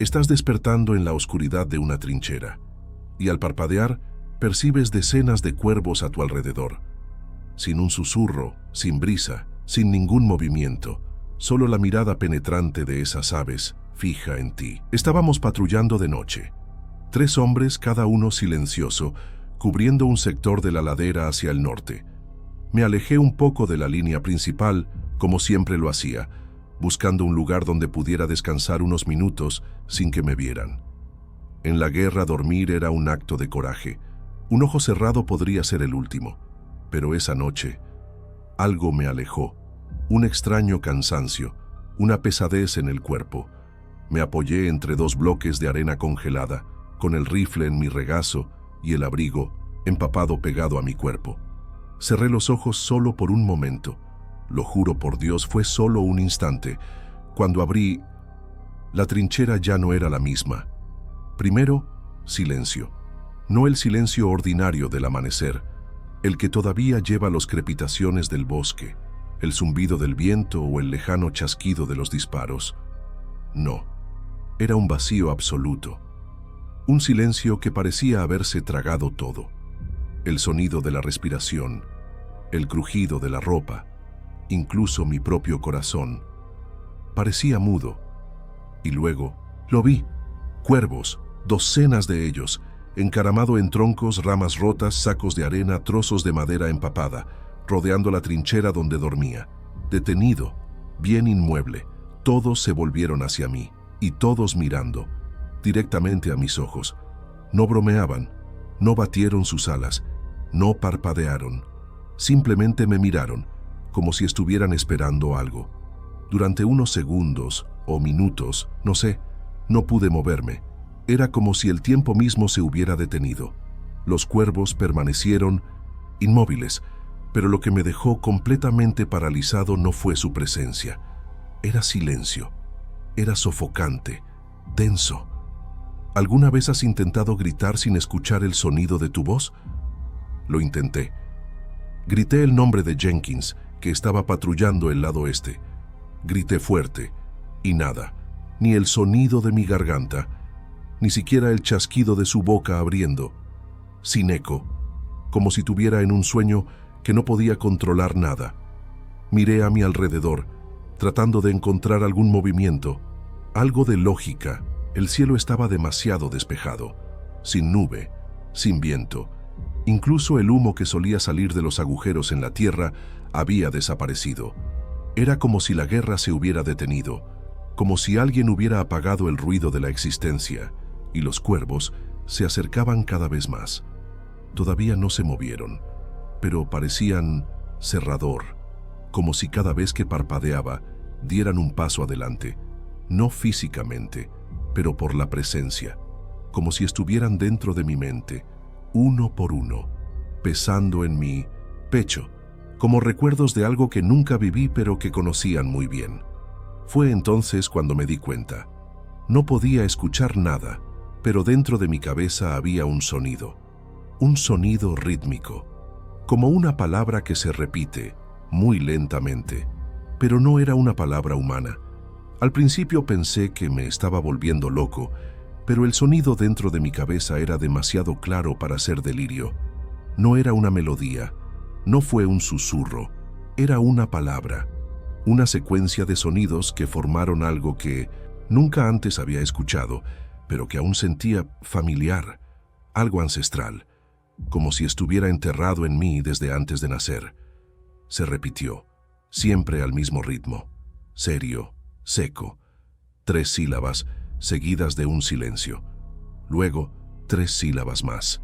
Estás despertando en la oscuridad de una trinchera, y al parpadear, percibes decenas de cuervos a tu alrededor. Sin un susurro, sin brisa, sin ningún movimiento, solo la mirada penetrante de esas aves fija en ti. Estábamos patrullando de noche. 3 hombres, cada uno silencioso, cubriendo un sector de la ladera hacia el norte. Me alejé un poco de la línea principal, como siempre lo hacía, buscando un lugar donde pudiera descansar unos minutos sin que me vieran. En la guerra dormir era un acto de coraje. Un ojo cerrado podría ser el último, pero esa noche algo me alejó, un extraño cansancio, una pesadez en el cuerpo. Me apoyé entre 2 bloques de arena congelada, con el rifle en mi regazo y el abrigo empapado pegado a mi cuerpo. Cerré los ojos solo por un momento. Lo juro por Dios, fue solo un instante. Cuando abrí, la trinchera ya no era la misma. Primero, silencio. No el silencio ordinario del amanecer, el que todavía lleva las crepitaciones del bosque, el zumbido del viento o el lejano chasquido de los disparos. No, era un vacío absoluto. Un silencio que parecía haberse tragado todo. El sonido de la respiración, el crujido de la ropa, incluso mi propio corazón. Parecía mudo. Y luego lo vi. Cuervos, docenas de ellos, encaramado en troncos, ramas rotas, sacos de arena, trozos de madera empapada, rodeando la trinchera donde dormía. Detenido, bien inmueble, todos se volvieron hacia mí, y todos mirando, directamente a mis ojos. No bromeaban, no batieron sus alas, no parpadearon. Simplemente me miraron, como si estuvieran esperando algo. Durante unos segundos o minutos, no sé, no pude moverme. Era como si el tiempo mismo se hubiera detenido. Los cuervos permanecieron inmóviles, pero lo que me dejó completamente paralizado no fue su presencia. Era silencio. Era sofocante, denso. ¿Alguna vez has intentado gritar sin escuchar el sonido de tu voz? Lo intenté. Grité el nombre de Jenkins, que estaba patrullando el lado este. Grité fuerte, y nada, ni el sonido de mi garganta, ni siquiera el chasquido de su boca abriendo. Sin eco, como si tuviera en un sueño que no podía controlar nada. Miré a mi alrededor, tratando de encontrar algún movimiento, algo de lógica. El cielo estaba demasiado despejado, sin nube, sin viento. Incluso el humo que solía salir de los agujeros en la tierra había desaparecido. Era como si la guerra se hubiera detenido, como si alguien hubiera apagado el ruido de la existencia, y los cuervos se acercaban cada vez más. Todavía no se movieron, pero parecían cerrador, como si cada vez que parpadeaba dieran un paso adelante, no físicamente, pero por la presencia, como si estuvieran dentro de mi mente, uno por uno, pesando en mi pecho, como recuerdos de algo que nunca viví pero que conocían muy bien. Fue entonces cuando me di cuenta. No podía escuchar nada, pero dentro de mi cabeza había un sonido rítmico, como una palabra que se repite muy lentamente, pero no era una palabra humana. Al principio pensé que me estaba volviendo loco, pero el sonido dentro de mi cabeza era demasiado claro para ser delirio. No era una melodía, no fue un susurro, era una palabra, una secuencia de sonidos que formaron algo que nunca antes había escuchado, pero que aún sentía familiar, algo ancestral, como si estuviera enterrado en mí desde antes de nacer. Se repitió, siempre al mismo ritmo, serio, seco, 3 sílabas seguidas de un silencio. Luego, 3 sílabas más.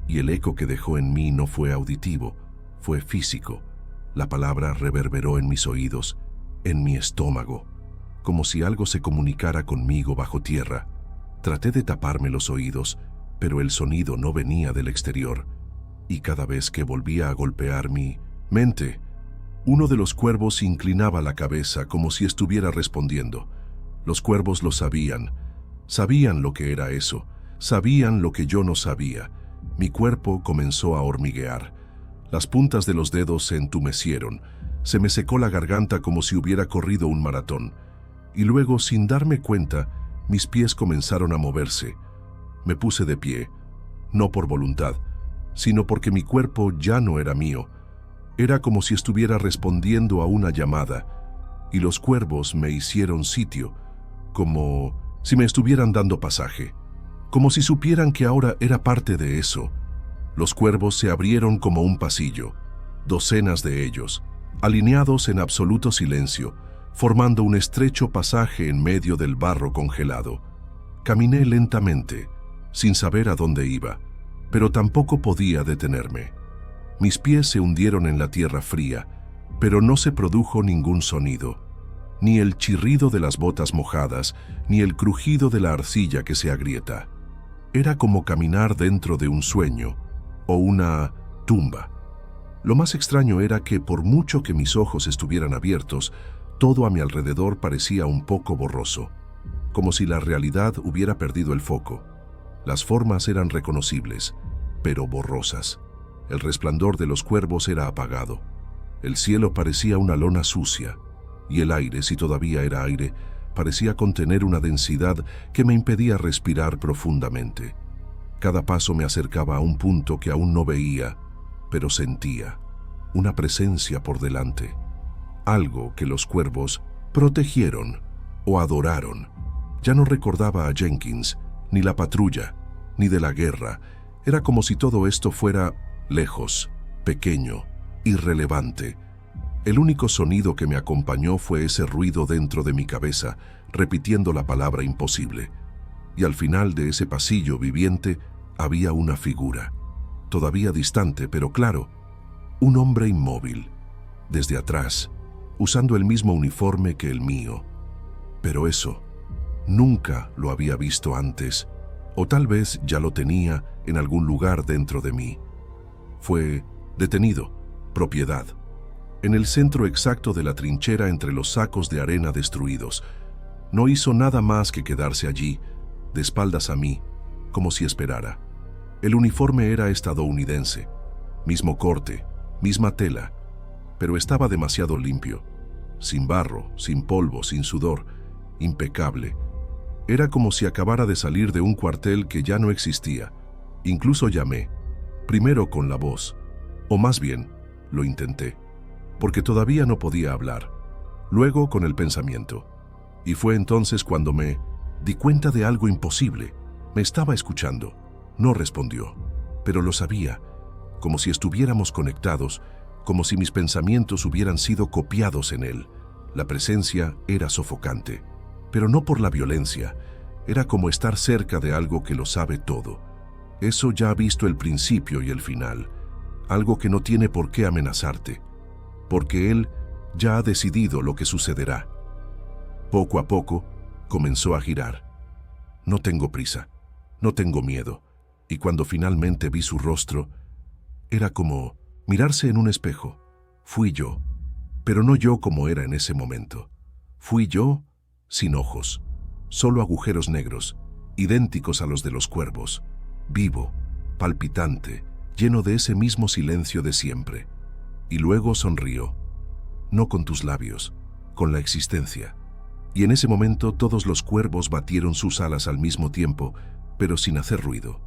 Y el eco que dejó en mí no fue auditivo, fue físico. La palabra reverberó en mis oídos, en mi estómago, como si algo se comunicara conmigo bajo tierra. Traté de taparme los oídos, pero el sonido no venía del exterior, y cada vez que volvía a golpear mi mente, uno de los cuervos inclinaba la cabeza como si estuviera respondiendo. Los cuervos lo sabían lo que era eso, sabían lo que yo no sabía. Mi cuerpo comenzó a hormiguear. Las puntas de los dedos se entumecieron, se me secó la garganta como si hubiera corrido un maratón. Y luego, sin darme cuenta, Mis pies comenzaron a moverse. Me puse de pie, no por voluntad, sino porque mi cuerpo ya no era mío. Era como si estuviera respondiendo a una llamada, y los cuervos me hicieron sitio, como si me estuvieran dando pasaje, como si supieran que ahora era parte de eso. Los cuervos se abrieron como un pasillo, docenas de ellos, alineados en absoluto silencio, formando un estrecho pasaje en medio del barro congelado. Caminé lentamente, sin saber a dónde iba, pero tampoco podía detenerme. Mis pies se hundieron en la tierra fría, pero no se produjo ningún sonido, ni el chirrido de las botas mojadas, ni el crujido de la arcilla que se agrieta. Era como caminar dentro de un sueño o una tumba. Lo más extraño era que, por mucho que mis ojos estuvieran abiertos, todo a mi alrededor parecía un poco borroso, como si la realidad hubiera perdido el foco. Las formas eran reconocibles, pero borrosas. El resplandor de los cuervos era apagado. El cielo parecía una lona sucia, y el aire, si todavía era aire, parecía contener una densidad que me impedía respirar profundamente. Cada paso me acercaba a un punto que aún no veía, pero sentía una presencia por delante, algo que los cuervos protegieron o adoraron. Ya no recordaba a Jenkins, ni la patrulla, ni de la guerra. Era como si todo esto fuera lejos, pequeño, irrelevante. El único sonido que me acompañó fue ese ruido dentro de mi cabeza, repitiendo la palabra imposible. Y al final de ese pasillo viviente había una figura, todavía distante, pero claro, un hombre inmóvil, desde atrás, usando el mismo uniforme que el mío. Pero eso, nunca lo había visto antes, o tal vez ya lo tenía en algún lugar dentro de mí. Fue detenido, propiedad, en el centro exacto de la trinchera entre los sacos de arena destruidos. No hizo nada más que quedarse allí, de espaldas a mí, como si esperara. El uniforme era estadounidense, mismo corte, misma tela, pero estaba demasiado limpio, sin barro, sin polvo, sin sudor, impecable. Era como si acabara de salir de un cuartel que ya no existía. Incluso llamé, primero con la voz, o más bien, lo intenté, porque todavía no podía hablar, luego con el pensamiento. Y fue entonces cuando me di cuenta de algo imposible. Me estaba escuchando. No respondió, pero lo sabía, como si estuviéramos conectados, como si mis pensamientos hubieran sido copiados en él. La presencia era sofocante, pero no por la violencia. Era como estar cerca de algo que lo sabe todo. Eso ya ha visto el principio y el final, algo que no tiene por qué amenazarte, porque él ya ha decidido lo que sucederá. Poco a poco, comenzó a girar. No tengo prisa, no tengo miedo, y cuando finalmente vi su rostro, era como mirarse en un espejo. Fui yo, pero no yo como era en ese momento. Fui yo sin ojos, solo agujeros negros, idénticos a los de los cuervos, vivo, palpitante, lleno de ese mismo silencio de siempre. Y luego sonrió, no con tus labios, con la existencia. Y en ese momento todos los cuervos batieron sus alas al mismo tiempo, pero sin hacer ruido.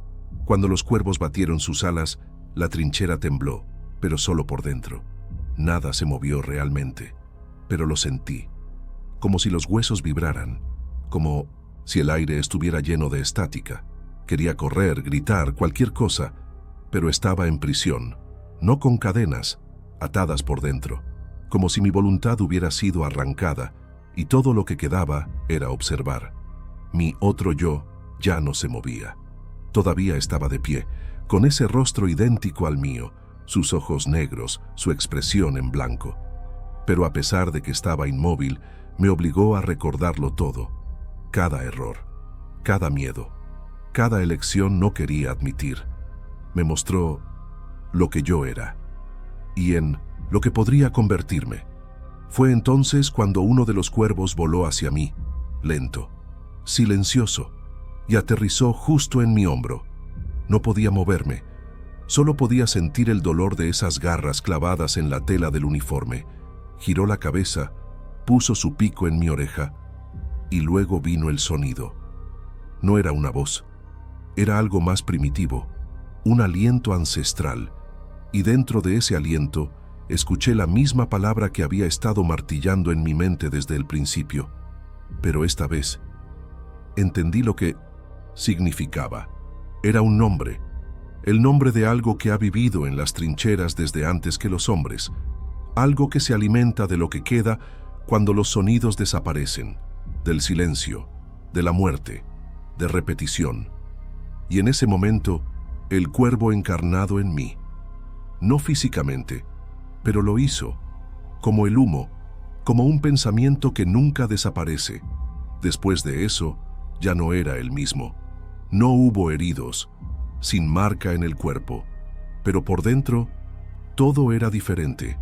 Cuando los cuervos batieron sus alas, la trinchera tembló, pero solo por dentro. Nada se movió realmente, pero lo sentí, como si los huesos vibraran, como si el aire estuviera lleno de estática. Quería correr, gritar, cualquier cosa, pero estaba en prisión, no con cadenas, atadas por dentro, como si mi voluntad hubiera sido arrancada, y todo lo que quedaba era observar. Mi otro yo ya no se movía. Todavía estaba de pie, con ese rostro idéntico al mío, sus ojos negros, su expresión en blanco. Pero a pesar de que estaba inmóvil, me obligó a recordarlo todo. Cada error, cada miedo, cada elección no quería admitir. Me mostró lo que yo era, y en lo que podría convertirme. Fue entonces cuando uno de los cuervos voló hacia mí, lento, silencioso, y aterrizó justo en mi hombro. No podía moverme, solo podía sentir el dolor de esas garras clavadas en la tela del uniforme. Giró la cabeza, puso su pico en mi oreja, y luego vino el sonido. No era una voz, era algo más primitivo, un aliento ancestral, y dentro de ese aliento escuché la misma palabra que había estado martillando en mi mente desde el principio, pero esta vez entendí lo que significaba. Era un nombre, el nombre de algo que ha vivido en las trincheras desde antes que los hombres, algo que se alimenta de lo que queda cuando los sonidos desaparecen, del silencio, de la muerte, de repetición. Y en ese momento, el cuervo encarnado en mí, no físicamente, pero lo hizo, como el humo, como un pensamiento que nunca desaparece. Después de eso, ya no era el mismo. No hubo heridos, sin marca en el cuerpo, pero por dentro, todo era diferente.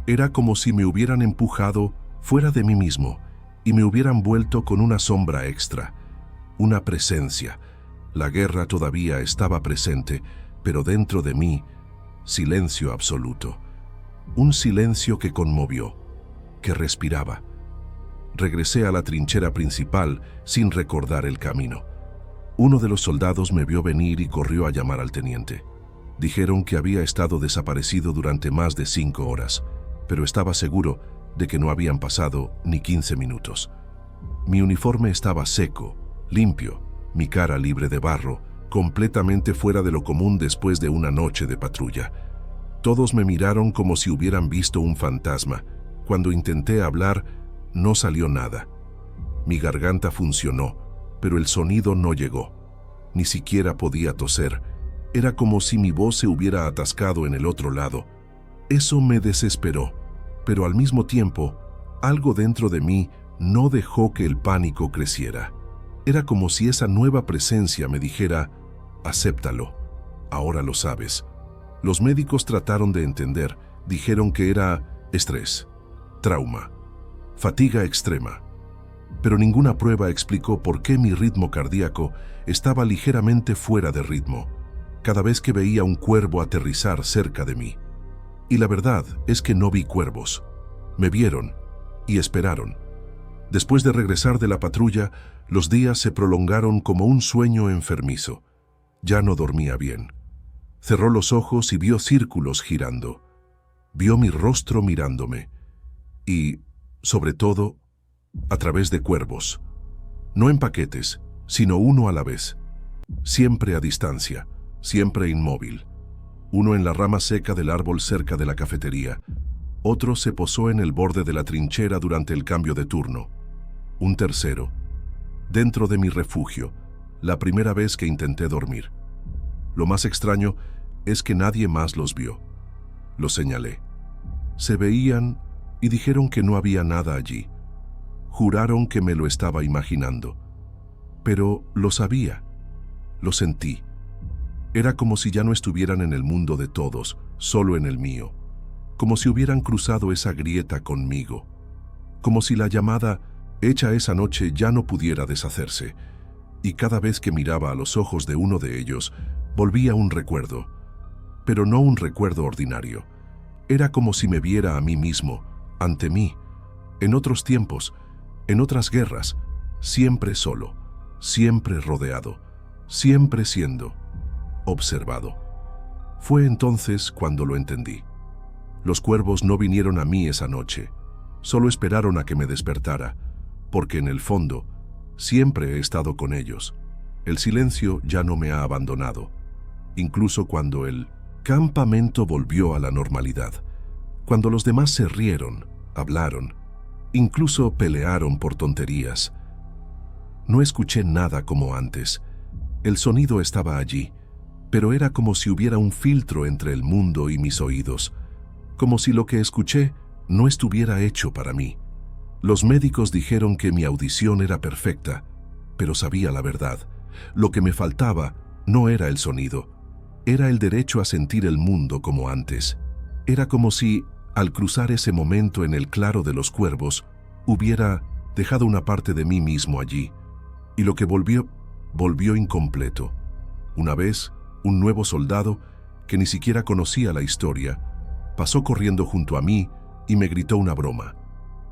Era como si me hubieran empujado fuera de mí mismo y me hubieran vuelto con una sombra extra, una presencia. La guerra todavía estaba presente, pero dentro de mí, silencio absoluto. Un silencio que conmovió, que respiraba. Regresé a la trinchera principal sin recordar el camino. Uno de los soldados me vio venir y corrió a llamar al teniente. Dijeron que había estado desaparecido durante más de 5 horas, pero estaba seguro de que no habían pasado ni 15 minutos. Mi uniforme estaba seco, limpio, mi cara libre de barro, completamente fuera de lo común después de una noche de patrulla. Todos me miraron como si hubieran visto un fantasma. Cuando intenté hablar, no salió nada. Mi garganta funcionó, pero el sonido no llegó. Ni siquiera podía toser. Era como si mi voz se hubiera atascado en el otro lado. Eso me desesperó, pero al mismo tiempo, algo dentro de mí no dejó que el pánico creciera. Era como si esa nueva presencia me dijera, acéptalo, ahora lo sabes. Los médicos trataron de entender, dijeron que era estrés, trauma, fatiga extrema. Pero ninguna prueba explicó por qué mi ritmo cardíaco estaba ligeramente fuera de ritmo, cada vez que veía un cuervo aterrizar cerca de mí. Y la verdad es que no vi cuervos. Me vieron y esperaron. Después de regresar de la patrulla, los días se prolongaron como un sueño enfermizo. Ya no dormía bien. Cerró los ojos y vio círculos girando. Vio mi rostro mirándome. Y, sobre todo, a través de cuervos. No en paquetes, sino uno a la vez. Siempre a distancia, siempre inmóvil. Uno en la rama seca del árbol cerca de la cafetería. Otro se posó en el borde de la trinchera durante el cambio de turno. Un tercero, dentro de mi refugio, la primera vez que intenté dormir. Lo más extraño es que nadie más los vio. Los señalé. Se veían y dijeron que no había nada allí. Juraron que me lo estaba imaginando. Pero lo sabía. Lo sentí. Era como si ya no estuvieran en el mundo de todos, solo en el mío. Como si hubieran cruzado esa grieta conmigo. Como si la llamada hecha esa noche ya no pudiera deshacerse. Y cada vez que miraba a los ojos de uno de ellos, volvía un recuerdo. Pero no un recuerdo ordinario. Era como si me viera a mí mismo, ante mí, en otros tiempos, en otras guerras, siempre solo, siempre rodeado, siempre siendo observado. Fue entonces cuando lo entendí. Los cuervos no vinieron a mí esa noche, solo esperaron a que me despertara, porque en el fondo siempre he estado con ellos. El silencio ya no me ha abandonado, incluso cuando el campamento volvió a la normalidad, cuando los demás se rieron, hablaron, incluso pelearon por tonterías. No escuché nada como antes. El sonido estaba allí, pero era como si hubiera un filtro entre el mundo y mis oídos, como si lo que escuché no estuviera hecho para mí. Los médicos dijeron que mi audición era perfecta, pero sabía la verdad. Lo que me faltaba no era el sonido, era el derecho a sentir el mundo como antes. Era como si, al cruzar ese momento en el claro de los cuervos, hubiera dejado una parte de mí mismo allí, y lo que volvió incompleto. Una vez, un nuevo soldado, que ni siquiera conocía la historia, pasó corriendo junto a mí y me gritó una broma.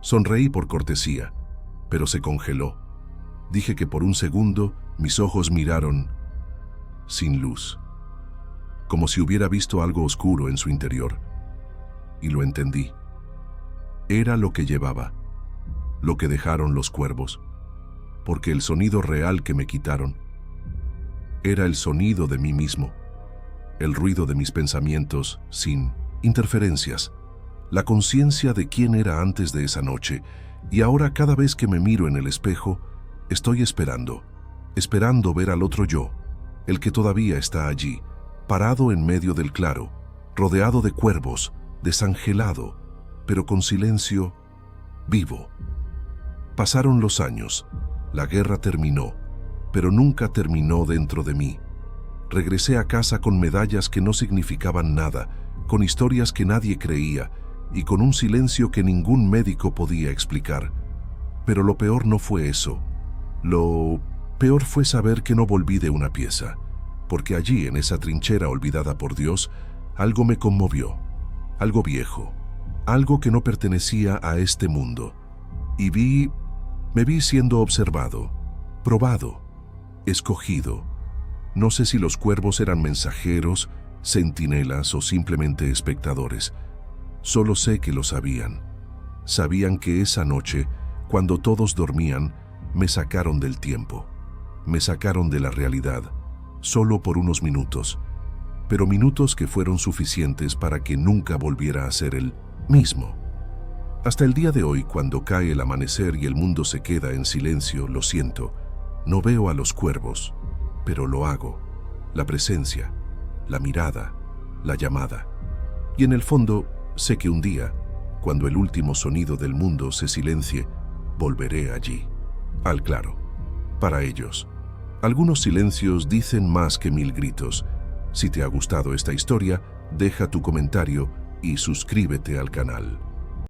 Sonreí por cortesía, pero se congeló. Dije que por un segundo mis ojos miraron sin luz, como si hubiera visto algo oscuro en su interior. Y lo entendí. Era lo que llevaba, lo que dejaron los cuervos, porque el sonido real que me quitaron era el sonido de mí mismo, el ruido de mis pensamientos sin interferencias, la conciencia de quién era antes de esa noche, y ahora cada vez que me miro en el espejo, estoy esperando ver al otro yo, el que todavía está allí, parado en medio del claro, rodeado de cuervos, desangelado, pero con silencio, vivo. Pasaron los años, la guerra terminó, pero nunca terminó dentro de mí. Regresé a casa con medallas que no significaban nada, con historias que nadie creía y con un silencio que ningún médico podía explicar. Pero lo peor no fue eso. Lo peor fue saber que no volví de una pieza, porque allí, en esa trinchera olvidada por Dios, algo me conmovió, algo viejo, algo que no pertenecía a este mundo. Y me vi siendo observado, probado, escogido. No sé si los cuervos eran mensajeros, centinelas o simplemente espectadores. Solo sé que lo sabían. Sabían que esa noche, cuando todos dormían, me sacaron del tiempo. Me sacaron de la realidad, solo por unos minutos. Pero minutos que fueron suficientes para que nunca volviera a ser el mismo. Hasta el día de hoy, cuando cae el amanecer y el mundo se queda en silencio, lo siento. No veo a los cuervos, pero lo hago. La presencia, la mirada, la llamada. Y en el fondo, sé que un día, cuando el último sonido del mundo se silencie, volveré allí, al claro. Para ellos, algunos silencios dicen más que 1000 gritos. Si te ha gustado esta historia, deja tu comentario y suscríbete al canal.